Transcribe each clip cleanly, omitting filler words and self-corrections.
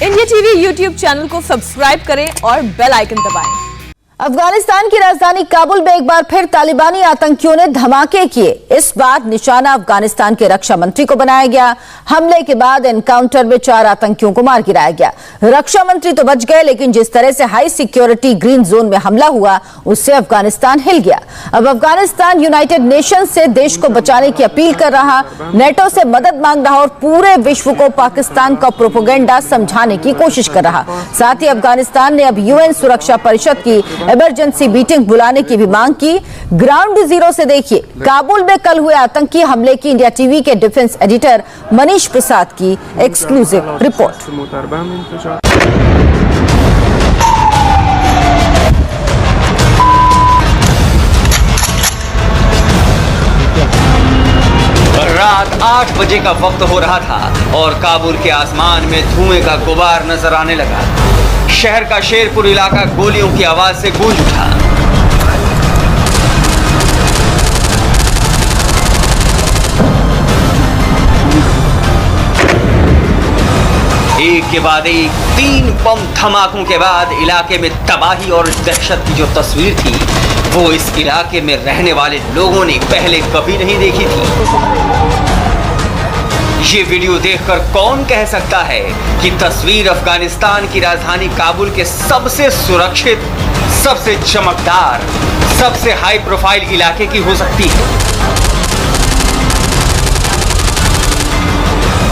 India TV YouTube channel को subscribe करें और बेल आइकन दबाएं। अफगानिस्तान की राजधानी काबुल में एक बार फिर तालिबानी आतंकियों ने धमाके किए। इस बार निशाना अफगानिस्तान के रक्षा मंत्री को बनाया गया। हमले के बाद एनकाउंटर में 4 आतंकियों को मार गिराया गया। रक्षा मंत्री तो बच गए, लेकिन जिस तरह से हाई सिक्योरिटी ग्रीन जोन में हमला हुआ उससे अफगानिस्तान हिल गया। अब अफगानिस्तान यूनाइटेड नेशन से देश को बचाने की अपील कर रहा, नेटो से मदद मांग रहा और पूरे विश्व को पाकिस्तान का प्रोपेगेंडा समझाने की कोशिश कर रहा। साथ ही अफगानिस्तान ने अब यूएन सुरक्षा परिषद की इमरजेंसी मीटिंग बुलाने की भी मांग की। ग्राउंड जीरो से देखिए काबुल में कल हुए आतंकी हमले की इंडिया टीवी के डिफेंस एडिटर मनीष प्रसाद की एक्सक्लूसिव रिपोर्ट। रात 8 बजे का वक्त हो रहा था और काबुल के आसमान में धुएं का गुबार नजर आने लगा। शहर का शेरपुर इलाका गोलियों की आवाज से गूंज उठा। एक के बाद एक 3 बम धमाकों के बाद इलाके में तबाही और दहशत की जो तस्वीर थी वो इस इलाके में रहने वाले लोगों ने पहले कभी नहीं देखी थी। ये वीडियो देखकर कौन कह सकता है कि तस्वीर अफगानिस्तान की राजधानी काबुल के सबसे सुरक्षित, सबसे चमकदार, सबसे हाई प्रोफाइल इलाके की हो सकती है।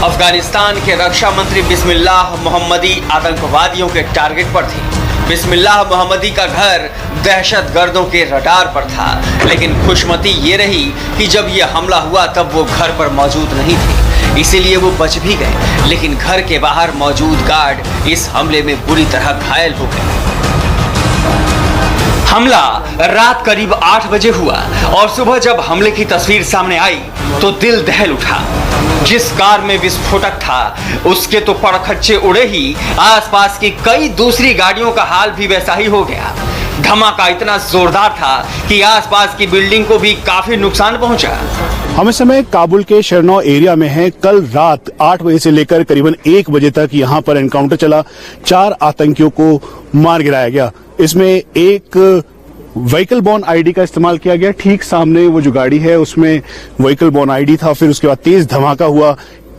अफगानिस्तान के रक्षा मंत्री बिस्मिल्लाह मोहम्मदी आतंकवादियों के टारगेट पर थे। बिस्मिल्लाह मोहम्मदी का घर दहशतगर्दों के रडार पर था, लेकिन खुशमती ये रही कि जब यह हमला हुआ तब वो घर पर मौजूद नहीं थे, इसीलिए वो बच भी गए। लेकिन घर के बाहर मौजूद गार्ड इस हमले में बुरी तरह घायल हो गए। हमला रात करीब 8 बजे हुआ और सुबह जब हमले की तस्वीर सामने आई तो दिल दहल उठा। जिस कार में विस्फोटक था उसके तो पड़खच्चे उड़े ही, आसपास की कई दूसरी गाड़ियों का हाल भी वैसा ही हो गया। धमाका इतना जोरदार था कि आसपास की बिल्डिंग को भी काफी नुकसान पहुंचा। हम इस समय काबुल के शरनौ एरिया में हैं। कल रात 8 बजे से लेकर करीबन 1 बजे तक यहाँ पर एनकाउंटर चला। 4 आतंकियों को मार गिराया गया। इसमें एक व्हीकल बॉर्न आईडी का इस्तेमाल किया गया। ठीक सामने वो जो गाड़ी है उसमें व्हीकल बॉर्न आईडी था। फिर उसके बाद तेज धमाका हुआ।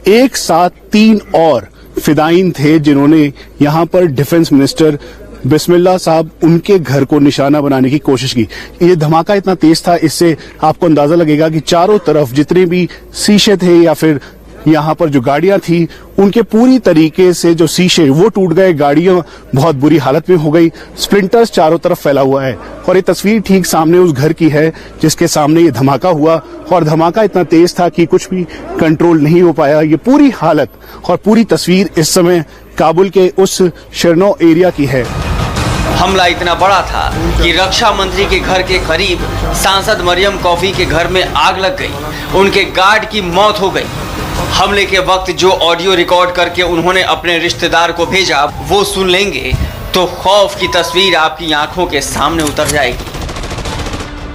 एक साथ 3 और फिदाइन थे जिन्होंने यहाँ पर डिफेंस मिनिस्टर बिस्मिल्लाह साहब उनके घर को निशाना बनाने की कोशिश की। ये धमाका इतना तेज था, इससे आपको अंदाजा लगेगा कि चारों तरफ जितने भी शीशे थे या फिर यहाँ पर जो गाड़ियां थी उनके पूरी तरीके से जो शीशे वो टूट गए। गाड़ियां बहुत बुरी हालत में हो गई। स्प्लिंटर्स चारों तरफ फैला हुआ है और ये तस्वीर ठीक सामने उस घर की है जिसके सामने ये धमाका हुआ। और धमाका इतना तेज था कि कुछ भी कंट्रोल नहीं हो पाया। ये पूरी हालत और पूरी तस्वीर इस समय काबुल के उस शरनौ एरिया की है। हमला इतना बड़ा था कि रक्षा मंत्री के घर के करीब सांसद मरियम कौफी के घर में आग लग गई। उनके गार्ड की मौत हो गई। हमले के वक्त जो ऑडियो रिकॉर्ड करके उन्होंने अपने रिश्तेदार को भेजा वो सुन लेंगे तो खौफ की तस्वीर आपकी आंखों के सामने उतर जाएगी।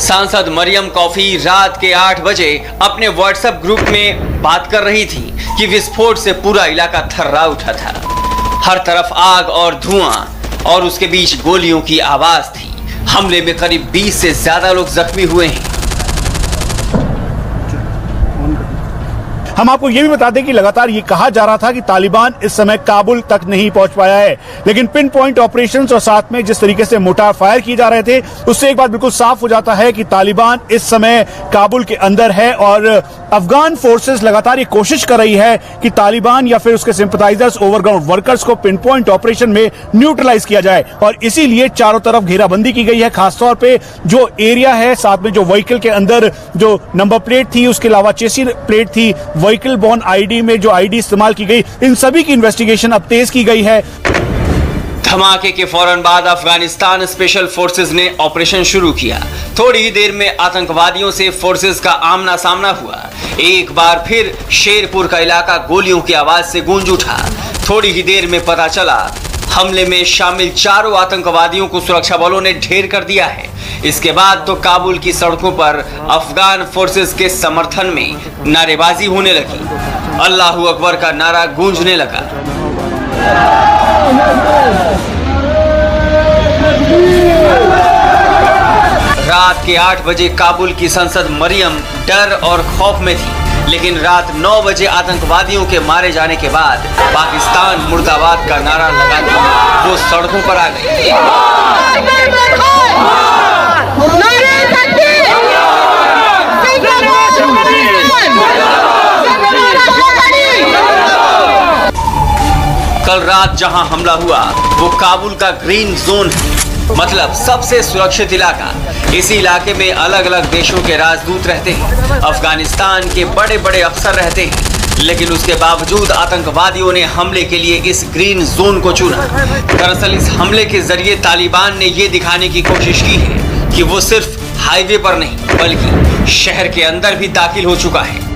सांसद मरियम कौफी रात के 8 बजे अपने व्हाट्सएप ग्रुप में बात कर रही थी कि विस्फोट से पूरा इलाका थर्रा उठा था। हर तरफ आग और धुआं और उसके बीच गोलियों की आवाज थी। हमले में करीब 20 से ज्यादा लोग जख्मी हुए हैं। हम आपको ये भी बता दें कि लगातार ये कहा जा रहा था कि तालिबान इस समय काबुल तक नहीं पहुंच पाया है, लेकिन पिन पॉइंट ऑपरेशंस और साथ में जिस तरीके से मोटार फायर किए जा रहे थे उससे एक बात बिल्कुल साफ हो जाता है कि तालिबान इस समय काबुल के अंदर है। और अफगान फोर्सेस लगातार ये कोशिश कर रही है कि तालिबान या फिर उसके सिंपथाइजर्स, ओवरग्राउंड वर्कर्स को पिन पॉइंट ऑपरेशन में न्यूट्रलाइज किया जाए। और इसीलिए चारों तरफ घेराबंदी की गई है। खासतौर पे जो एरिया है, साथ में जो व्हीकल के अंदर जो नंबर प्लेट थी, उसके अलावा चेसी प्लेट थी, व्हीकल बॉर्न आईडी में जो आईडी इस्तेमाल की गई, इन सभी की इन्वेस्टिगेशन अब तेज की गई है। धमाके के फौरन बाद अफगानिस्तान स्पेशल फोर्सेज ने ऑपरेशन शुरू किया। थोड़ी ही देर में आतंकवादियों से फोर्सेज का आमना सामना हुआ। एक बार फिर शेरपुर का इलाका गोलियों की आवाज से गूंज उठा। थोड़ी ही देर में पता चला हमले में शामिल 4 आतंकवादियों को सुरक्षा बलों ने ढेर कर दिया है। इसके बाद तो काबुल की सड़कों पर अफगान फोर्सेज के समर्थन में नारेबाजी होने लगी। अल्लाहू अकबर का नारा गूंजने लगा। रात के 8 बजे काबुल की संसद मरियम डर और खौफ में थी, लेकिन रात 9 बजे आतंकवादियों के मारे जाने के बाद पाकिस्तान मुर्दाबाद का नारा लगाकर वो सड़कों पर आ गई। कल रात जहां हमला हुआ वो काबुल का ग्रीन जोन है, मतलब सबसे सुरक्षित इलाका। इसी इलाके में अलग अलग देशों के राजदूत रहते हैं, अफगानिस्तान के बड़े बड़े अफसर रहते हैं, लेकिन उसके बावजूद आतंकवादियों ने हमले के लिए इस ग्रीन जोन को चुना। दरअसल इस हमले के जरिए तालिबान ने ये दिखाने की कोशिश की है कि वो सिर्फ हाईवे पर नहीं बल्कि शहर के अंदर भी दाखिल हो चुका है।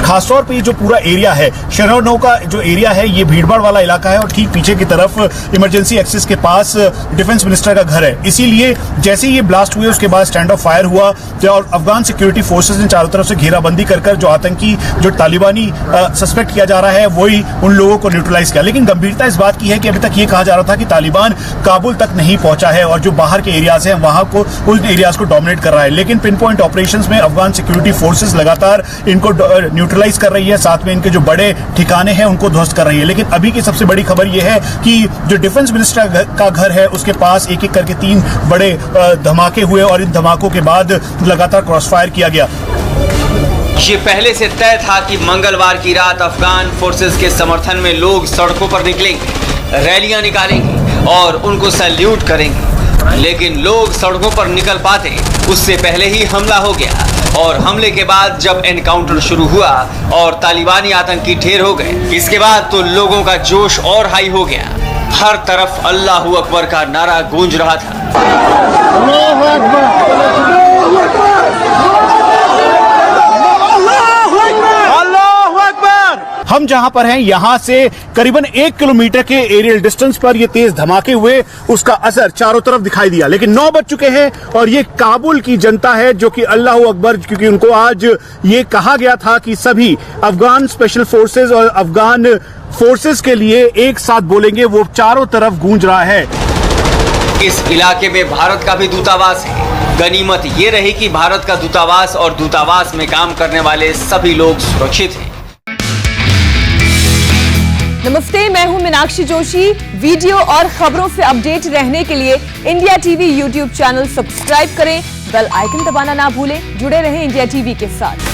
खासतौर पे ये जो पूरा एरिया है, शहरों का जो एरिया है, ये भीड़भाड़ वाला इलाका है और ठीक पीछे की तरफ इमरजेंसी एक्सेस के पास डिफेंस मिनिस्टर का घर है। इसीलिए जैसे ये ब्लास्ट हुए उसके बाद स्टैंड ऑफ फायर हुआ और अफगान सिक्योरिटी फोर्सेज ने चारों तरफ से घेराबंदी कर जो आतंकी जो तालिबानी सस्पेक्ट किया जा रहा है वही उन लोगों को न्यूट्रलाइज किया। लेकिन गंभीरता इस बात की है कि अभी तक ये कहा जा रहा था कि तालिबान काबुल तक नहीं पहुंचा है और जो बाहर के एरियाज हैं वहां को उन एरियाज को डोमिनेट कर रहा है। लेकिन पिन पॉइंट ऑपरेशंस में अफगान सिक्योरिटी फोर्सेज लगातार इनको न्यूट्रलाइज कर रही है, साथ में इनके जो बड़े ठिकाने हैं उनको ध्वस्त कर रही है। लेकिन अभी की सबसे बड़ी खबर यह है कि जो डिफेंस मिनिस्टर का घर है उसके पास एक एक करके 3 बड़े धमाके हुए और इन धमाकों के बाद लगातार क्रॉसफायर किया गया। ये पहले से तय था कि मंगलवार की रात अफगान फोर्सेस के समर्थन में लोग सड़कों पर निकलेंगे, रैलियां निकालेंगे और उनको सैल्यूट करेंगे। लेकिन लोग सड़कों पर निकल पाते उससे पहले ही हमला हो गया और हमले के बाद जब एनकाउंटर शुरू हुआ और तालिबानी आतंकी ढेर हो गए, इसके बाद तो लोगों का जोश और हाई हो गया। हर तरफ अल्लाहू अकबर का नारा गूंज रहा था। हम जहां पर हैं यहां से करीबन 1 किलोमीटर के एरियल डिस्टेंस पर ये तेज धमाके हुए, उसका असर चारों तरफ दिखाई दिया। लेकिन 9 बज चुके हैं और ये काबुल की जनता है जो कि अल्लाहू अकबर, क्योंकि उनको आज ये कहा गया था कि सभी अफगान स्पेशल फोर्सेज और अफगान फोर्सेज के लिए एक साथ बोलेंगे, वो चारों तरफ गूंज रहा है। इस इलाके में भारत का भी दूतावास है। गनीमत ये रही कि भारत का दूतावास और दूतावास में काम करने वाले सभी लोग सुरक्षित हैं। नमस्ते, मैं हूं मीनाक्षी जोशी। वीडियो और खबरों से अपडेट रहने के लिए India TV YouTube channel subscribe करें, बेल आइकन दबाना ना भूलें। जुड़े रहें इंडिया टीवी के साथ।